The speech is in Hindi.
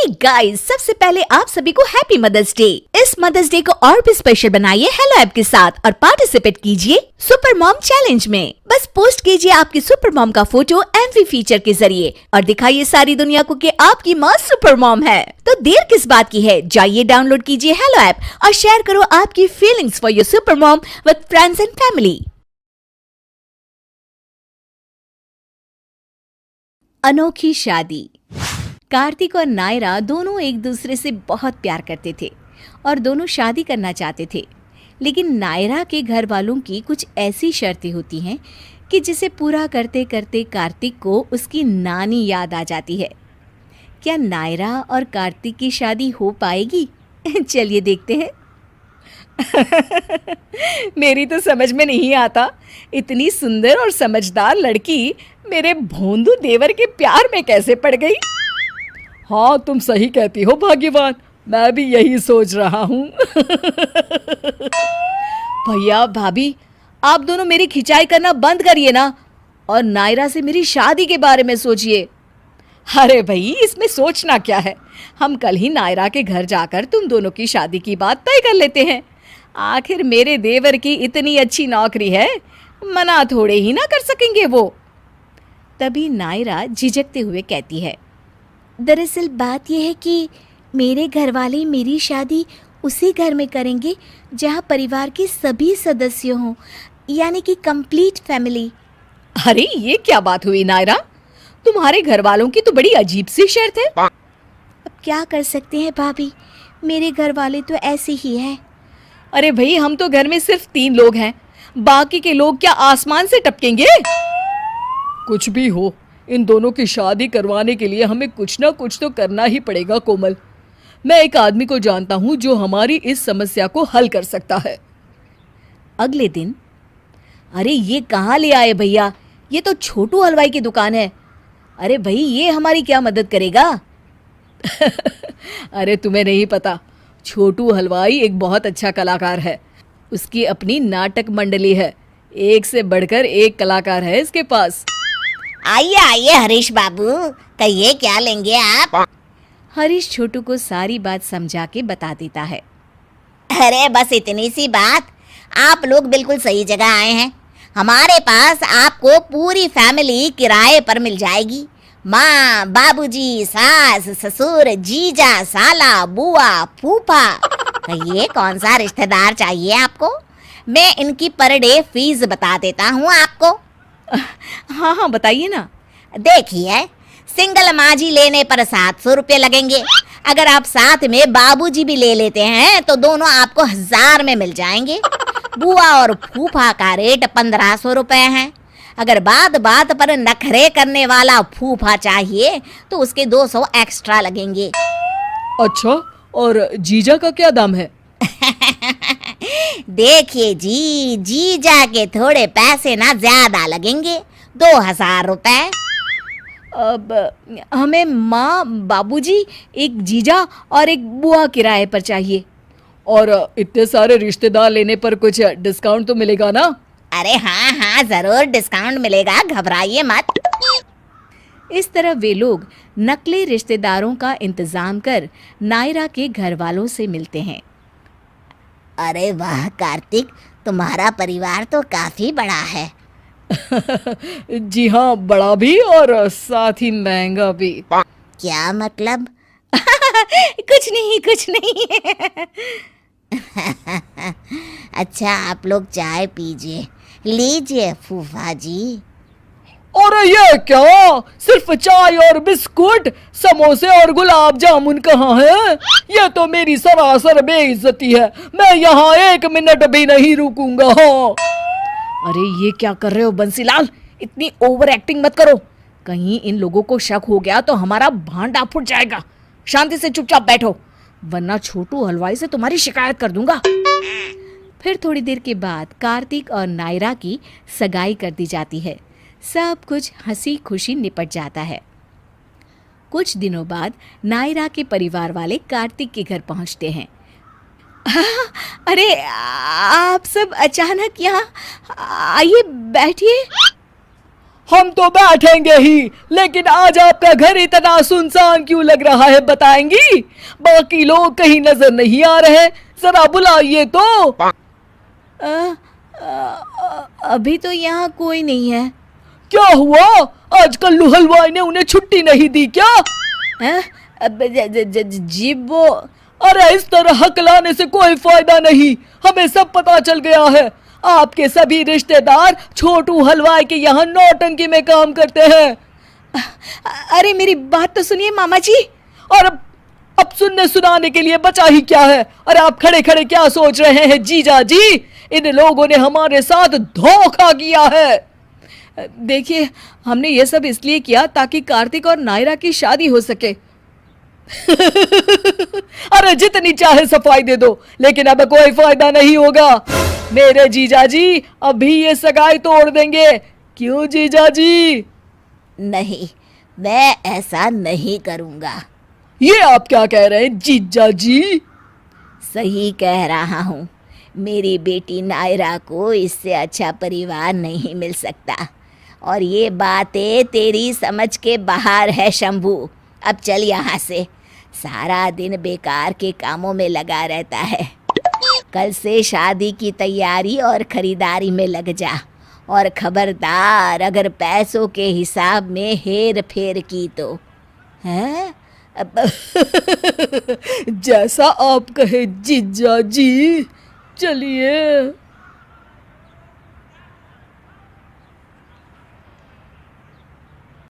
हे गाइस, सबसे पहले आप सभी को हैप्पी मदर्स डे। इस मदर्स डे को और भी स्पेशल बनाइए हेलो ऐप के साथ और पार्टिसिपेट कीजिए सुपर मॉम चैलेंज में। बस पोस्ट कीजिए आपकी सुपर मॉम का फोटो एमवी फीचर के जरिए और दिखाइए सारी दुनिया को कि आपकी माँ सुपर मॉम है। तो देर किस बात की है, जाइए डाउनलोड कीजिए हेलो ऐप और शेयर करो आपकी feelings for your super mom with friends and family. अनोखी शादी। कार्तिक और नायरा दोनों एक दूसरे से बहुत प्यार करते थे और दोनों शादी करना चाहते थे, लेकिन नायरा के घर वालों की कुछ ऐसी शर्तें होती हैं कि जिसे पूरा करते करते कार्तिक को उसकी नानी याद आ जाती है। क्या नायरा और कार्तिक की शादी हो पाएगी? चलिए देखते हैं। मेरी तो समझ में नहीं आता, इतनी सुंदर और समझदार लड़की मेरे भोंदू देवर के प्यार में कैसे पड़ गई। हाँ, तुम सही कहती हो भाग्यवान, मैं भी यही सोच रहा हूँ। भैया भाभी, आप दोनों मेरी खिंचाई करना बंद करिए ना और नायरा से मेरी शादी के बारे में सोचिए। अरे भाई, इसमें सोचना क्या है, हम कल ही नायरा के घर जाकर तुम दोनों की शादी की बात तय कर लेते हैं। आखिर मेरे देवर की इतनी अच्छी नौकरी है, मना थोड़े ही ना कर सकेंगे वो। तभी नायरा झिझकते हुए कहती है, दरअसल बात यह है कि मेरे घर वाले मेरी शादी उसी घर में करेंगे जहां परिवार के सभी सदस्य हों, यानी कि कंप्लीट फैमिली। अरे ये क्या बात हुई नायरा, तुम्हारे घर वालों की तो बड़ी अजीब सी शर्त है। अब क्या कर सकते हैं भाभी, मेरे घर वाले तो ऐसे ही हैं। अरे भाई, हम तो घर में सिर्फ 3 लोग हैं, बाकी के लोग क्या आसमान से टपकेंगे? कुछ भी हो, इन दोनों की शादी करवाने के लिए हमें कुछ ना कुछ तो करना ही पड़ेगा कोमल। मैं एक आदमी को जानता हूँ जो हमारी इस समस्या को हल कर सकता है। अगले दिन, अरे ये कहाँ ले आए भैया, ये तो छोटू हलवाई की दुकान है। अरे भाई, ये हमारी क्या मदद करेगा? अरे तुम्हें नहीं पता, छोटू हलवाई एक बहुत अच्छा कलाकार है। उसकी अपनी नाटक मंडली है, एक से बढ़कर एक कलाकार है इसके पास। आइए आइए हरीश बाबू, कहिए क्या लेंगे आप? हरीश छोटू को सारी बात समझा के बता देता है। अरे बस इतनी सी बात, आप लोग बिल्कुल सही जगह आए हैं। हमारे पास आपको पूरी फैमिली किराए पर मिल जाएगी। माँ, बाबूजी, सास, ससुर, जीजा, साला, बुआ, फूफा। कहिए कौन सा रिश्तेदार चाहिए आपको? मैं इनकी पर डे फीस बता देता हूँ आपको। हाँ बताइए ना। देखिए, सिंगल माजी लेने पर 700 रुपये लगेंगे। अगर आप साथ में बाबूजी भी ले लेते हैं तो दोनों आपको 1000 में मिल जाएंगे। बुआ और फूफा का रेट 1500 रुपये है। अगर बात बात पर नखरे करने वाला फूफा चाहिए तो उसके 200 एक्स्ट्रा लगेंगे। अच्छा, और जीजा का क्या दाम है? देखिए जी, जीजा के थोड़े पैसे ना ज्यादा लगेंगे, 2000 रुपए। अब हमें माँ, बाबूजी, एक जीजा और एक बुआ किराए पर चाहिए। और इतने सारे रिश्तेदार लेने पर कुछ डिस्काउंट तो मिलेगा ना? अरे हाँ हाँ, जरूर डिस्काउंट मिलेगा, घबराइए मत। इस तरह वे लोग नकली रिश्तेदारों का इंतजाम कर नायरा के घर वालों से मिलते हैं। अरे वाह कार्तिक, तुम्हारा परिवार तो काफी बड़ा है। जी हाँ, बड़ा भी और साथ ही महंगा भी। क्या मतलब? कुछ नहीं। अच्छा, आप लोग चाय पीजिए, लीजिए फूफा जी। और ये क्या, सिर्फ चाय और बिस्कुट, समोसे और गुलाब जामुन कहाँ है? ये तो मेरी सरासर बेइज्जती है, मैं यहाँ 1 मिनट भी नहीं रुकूंगा। अरे ये क्या कर रहे हो बंसीलाल, इतनी ओवर एक्टिंग मत करो, कहीं इन लोगों को शक हो गया तो हमारा भांडा फूट जाएगा। शांति से चुपचाप बैठो, वरना छोटू हलवाई से तुम्हारी शिकायत कर दूंगा। फिर थोड़ी देर के बाद कार्तिक और नायरा की सगाई कर दी जाती है। सब कुछ हंसी खुशी निपट जाता है। कुछ दिनों बाद नायरा के परिवार वाले कार्तिक के घर पहुंचते हैं। अरे आप सब अचानक यहाँ, आइए बैठिए। हम तो बैठेंगे ही, लेकिन आज आपका घर इतना सुनसान क्यों लग रहा है बताएंगी? बाकी लोग कहीं नजर नहीं आ रहे, जरा बुलाइए तो। अभी तो यहाँ कोई नहीं है। क्या हुआ, आज कल्लू हलवाई ने उन्हें छुट्टी नहीं दी क्या? जी वो अरे इस तरह हकलाने से कोई फायदा नहीं, हमें सब पता चल गया है। आपके सभी रिश्तेदार छोटू हलवाई के यहाँ नौटंकी में काम करते हैं। अरे मेरी बात तो सुनिए मामा जी। और अब सुनने सुनाने के लिए बचा ही क्या है? अरे आप खड़े खड़े क्या सोच रहे हैं जीजा जी? इन लोगों ने हमारे साथ धोखा किया है। देखिए, हमने ये सब इसलिए किया ताकि कार्तिक और नायरा की शादी हो सके। अरे जितनी चाहे सफाई दे दो, लेकिन अब कोई फायदा नहीं होगा। मेरे जीजा जी अभी ये सगाई तोड़ देंगे। क्यों जीजा जी? नहीं, मैं ऐसा नहीं करूँगा। ये आप क्या कह रहे हैं जीजा जी? सही कह रहा हूँ। मेरी बेटी नायरा को इससे अच्छा परिवार नहीं मिल सकता, और ये बातें तेरी समझ के बाहर है शंभू। अब चल यहाँ से, सारा दिन बेकार के कामों में लगा रहता है। कल से शादी की तैयारी और खरीदारी में लग जा, और खबरदार अगर पैसों के हिसाब में हेर फेर की तो। हैं? जैसा आप कहे जीजा जी, चलिए।